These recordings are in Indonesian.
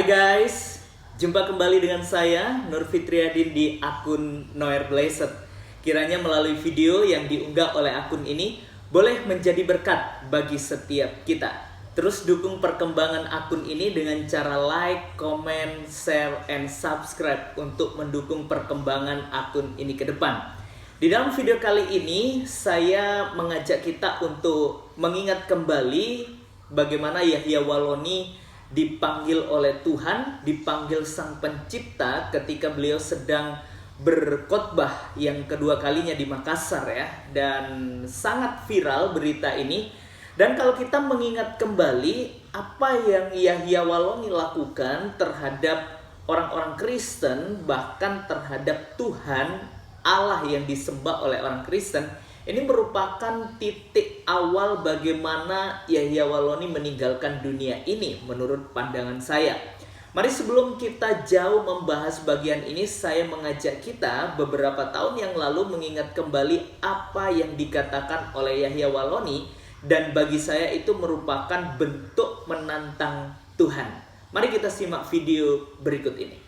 Hai guys, jumpa kembali dengan saya Nur Fitriadin di akun Noer Blessed. Kiranya melalui video yang diunggah oleh akun ini boleh menjadi berkat bagi setiap kita. Terus dukung perkembangan akun ini dengan cara like, comment, share, and subscribe untuk mendukung perkembangan akun ini ke depan. Di dalam video kali ini saya mengajak kita untuk mengingat kembali bagaimana Yahya Waloni dipanggil oleh Tuhan, dipanggil Sang Pencipta ketika beliau sedang berkhotbah yang kedua kalinya di Makassar ya. Dan sangat viral berita ini. Dan kalau kita mengingat kembali apa yang Yahya Waloni lakukan terhadap orang-orang Kristen, bahkan terhadap Tuhan Allah yang disembah oleh orang Kristen, ini merupakan titik awal bagaimana Yahya Waloni meninggalkan dunia ini menurut pandangan saya. Mari sebelum kita jauh membahas bagian ini, saya mengajak kita beberapa tahun yang lalu mengingat kembali apa yang dikatakan oleh Yahya Waloni, dan bagi saya itu merupakan bentuk menantang Tuhan. Mari kita simak video berikut ini.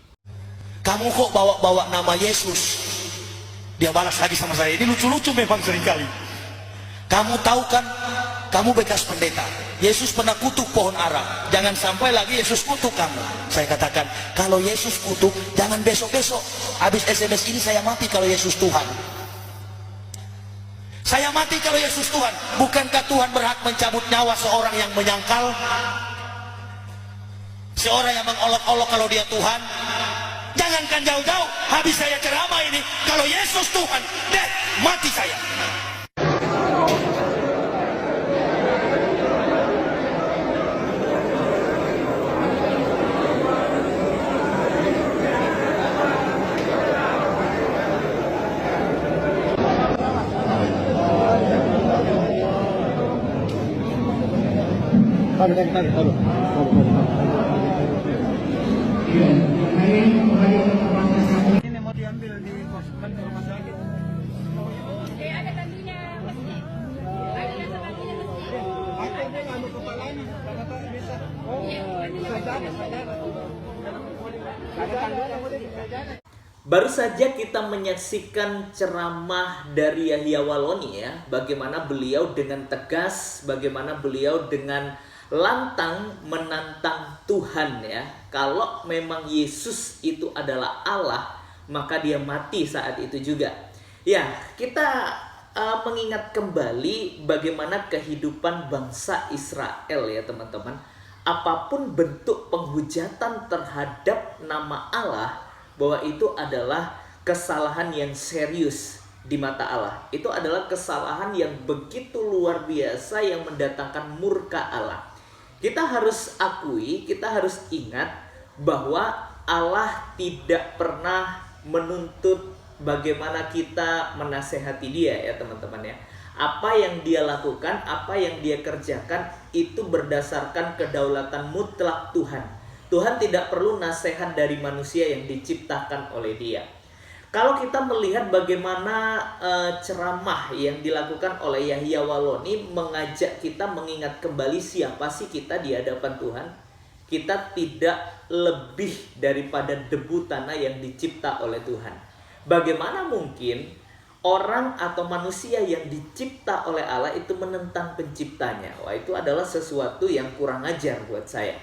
Kamu kok bawa-bawa nama Yesus? Dia balas lagi sama saya, ini lucu-lucu memang seringkali. Kamu tahu kan, kamu bekas pendeta, Yesus pernah kutuk pohon ara. Jangan sampai lagi Yesus kutuk kamu. Saya katakan, kalau Yesus kutuk, jangan besok-besok habis SMS ini saya mati kalau Yesus Tuhan. Saya mati kalau Yesus Tuhan. Bukankah Tuhan berhak mencabut nyawa seorang yang menyangkal? Seorang yang mengolok-olok kalau dia Tuhan? Jangankan jauh-jauh, habis saya ceramah ini, kalau Yesus Tuhan, deh, mati saya. Ini mau diambil di kantor rumah sakit. Ada kandinya masjid. Ada yang kandinya masjid. Aku dia ngambil kepalanya, karena tak bisa. Baru saja kita menyaksikan ceramah dari Yahya Waloni ya, bagaimana beliau dengan tegas, bagaimana beliau dengan lantang menantang Tuhan ya. Kalau memang Yesus itu adalah Allah, maka dia mati saat itu juga. Ya, kita mengingat kembali bagaimana kehidupan bangsa Israel ya teman-teman. Apapun bentuk penghujatan terhadap nama Allah, bahwa itu adalah kesalahan yang serius di mata Allah. Itu adalah kesalahan yang begitu luar biasa yang mendatangkan murka Allah. Kita harus akui, kita harus ingat bahwa Allah tidak pernah menuntut bagaimana kita menasehati dia ya teman-teman ya. Apa yang dia lakukan, apa yang dia kerjakan itu berdasarkan kedaulatan mutlak Tuhan. Tuhan tidak perlu nasihat dari manusia yang diciptakan oleh dia. Kalau kita melihat bagaimana ceramah yang dilakukan oleh Yahya Waloni mengajak kita mengingat kembali siapa sih kita di hadapan Tuhan. Kita tidak lebih daripada debu tanah yang dicipta oleh Tuhan. Bagaimana mungkin orang atau manusia yang dicipta oleh Allah itu menentang penciptanya? Wah, itu adalah sesuatu yang kurang ajar buat saya.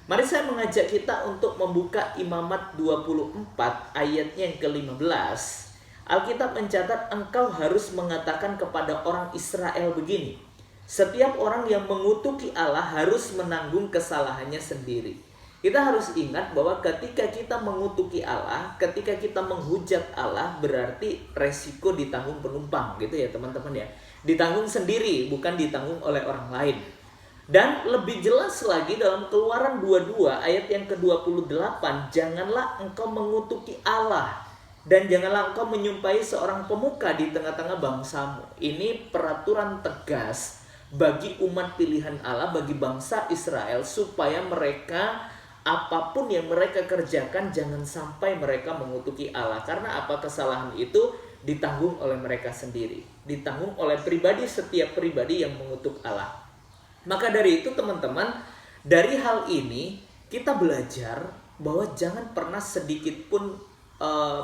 Mari saya mengajak kita untuk membuka Imamat 24 ayatnya yang ke-15. Alkitab mencatat, engkau harus mengatakan kepada orang Israel begini. Setiap orang yang mengutuki Allah harus menanggung kesalahannya sendiri. Kita harus ingat bahwa ketika kita mengutuki Allah, ketika kita menghujat Allah, berarti resiko ditanggung penumpang gitu ya teman-teman ya. Ditanggung sendiri, bukan ditanggung oleh orang lain. Dan lebih jelas lagi dalam Keluaran 22 ayat yang ke-28, janganlah engkau mengutuki Allah dan janganlah engkau menyumpahi seorang pemuka di tengah-tengah bangsamu. Ini peraturan tegas bagi umat pilihan Allah, bagi bangsa Israel, supaya mereka apapun yang mereka kerjakan jangan sampai mereka mengutuki Allah. Karena apa? Kesalahan itu ditanggung oleh mereka sendiri, ditanggung oleh pribadi, setiap pribadi yang mengutuk Allah. Maka dari itu teman-teman, dari hal ini kita belajar bahwa jangan pernah sedikit pun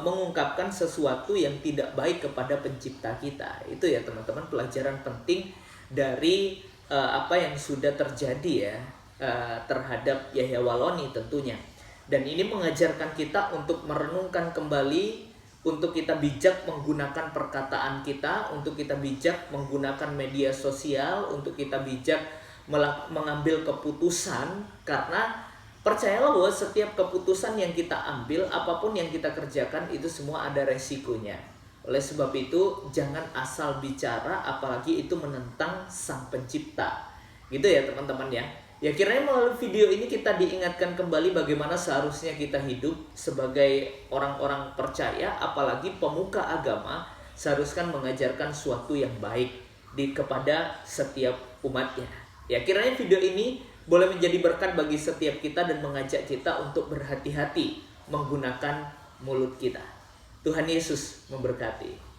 mengungkapkan sesuatu yang tidak baik kepada pencipta kita. Itu ya teman-teman, pelajaran penting dari apa yang sudah terjadi ya terhadap Yahya Waloni tentunya. Dan ini mengajarkan kita untuk merenungkan kembali, untuk kita bijak menggunakan perkataan kita, untuk kita bijak menggunakan media sosial, untuk kita bijak mengambil keputusan. Karena percayalah bahwa setiap keputusan yang kita ambil, apapun yang kita kerjakan, itu semua ada resikonya. Oleh sebab itu jangan asal bicara, apalagi itu menentang Sang Pencipta. Gitu ya teman-teman ya. Ya kiranya melalui video ini kita diingatkan kembali bagaimana seharusnya kita hidup sebagai orang-orang percaya, apalagi pemuka agama seharusnya mengajarkan suatu yang baik kepada setiap umatnya. Ya kiranya video ini boleh menjadi berkat bagi setiap kita dan mengajak kita untuk berhati-hati menggunakan mulut kita. Tuhan Yesus memberkati.